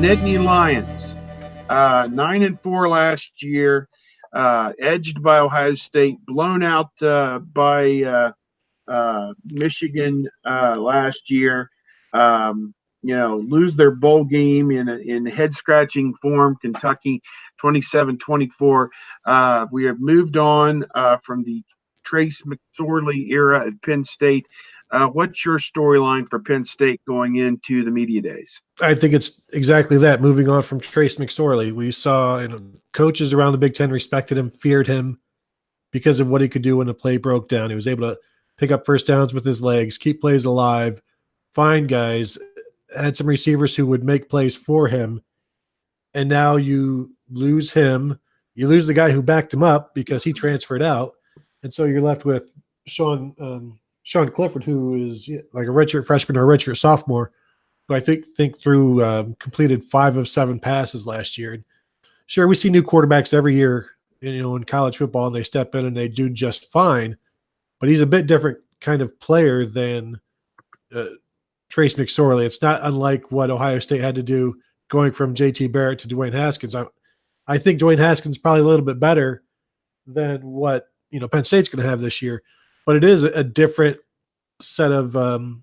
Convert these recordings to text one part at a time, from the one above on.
Nittany Lions, 9-4 last year, edged by Ohio State, blown out by Michigan last year. Lose their bowl game in head-scratching form, Kentucky 27-24. We have moved on from the Trace McSorley era at Penn State. What's your storyline for Penn State going into the media days? I think it's exactly that. Moving on from Trace McSorley, we saw coaches around the Big Ten respected him, feared him because of what he could do when the play broke down. He was able to pick up first downs with his legs, keep plays alive, find guys, had some receivers who would make plays for him. And now you lose him. You lose the guy who backed him up because he transferred out. And so you're left with Sean Clifford, who is like a redshirt freshman or a redshirt sophomore, who I think through completed 5 of 7 passes last year. And sure, we see new quarterbacks every year, in college football, and they step in and they do just fine. But he's a bit different kind of player than Trace McSorley. It's not unlike what Ohio State had to do going from J.T. Barrett to Dwayne Haskins. I think Dwayne Haskins is probably a little bit better than what Penn State's going to have this year. But it is a different set of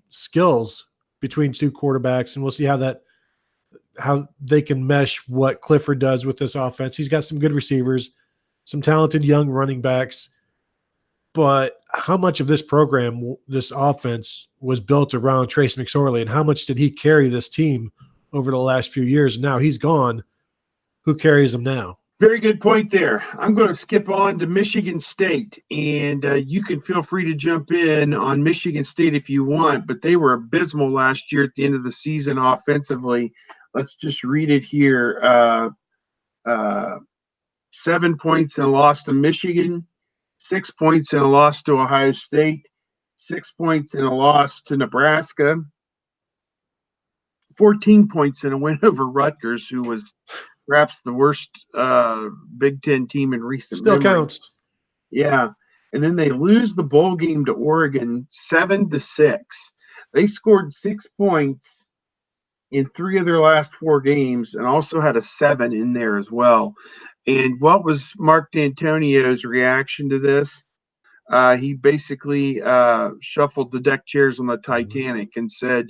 skills between two quarterbacks, and we'll see how they can mesh what Clifford does with this offense. He's got some good receivers, some talented young running backs, but how much of this program, this offense, was built around Trace McSorley, and how much did he carry this team over the last few years? Now he's gone. Who carries them now? Very good point there. I'm going to skip on to Michigan State, and you can feel free to jump in on Michigan State if you want, but they were abysmal last year at the end of the season offensively. Let's just read it here. 7 points in a loss to Michigan, 6 points in a loss to Ohio State, 6 points in a loss to Nebraska, 14 points in a win over Rutgers, who was perhaps the worst Big Ten team in recent memory. Still counts. Yeah. And then they lose the bowl game to Oregon 7-6. They scored 6 points in 3 of their last 4 games and also had a 7 in there as well. And what was Mark Dantonio's reaction to this? He basically shuffled the deck chairs on the Titanic and said,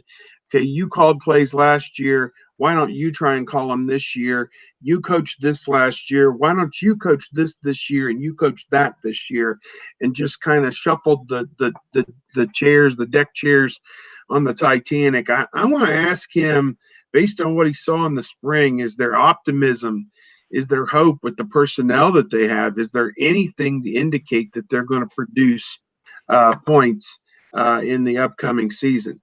okay, you called plays last year. Why don't you try and call them this year? You coached this last year. Why don't you coach this year and you coach that this year? And just kind of shuffled the chairs, the deck chairs on the Titanic. I want to ask him, based on what he saw in the spring, is there optimism? Is there hope with the personnel that they have? Is there anything to indicate that they're going to produce points in the upcoming season?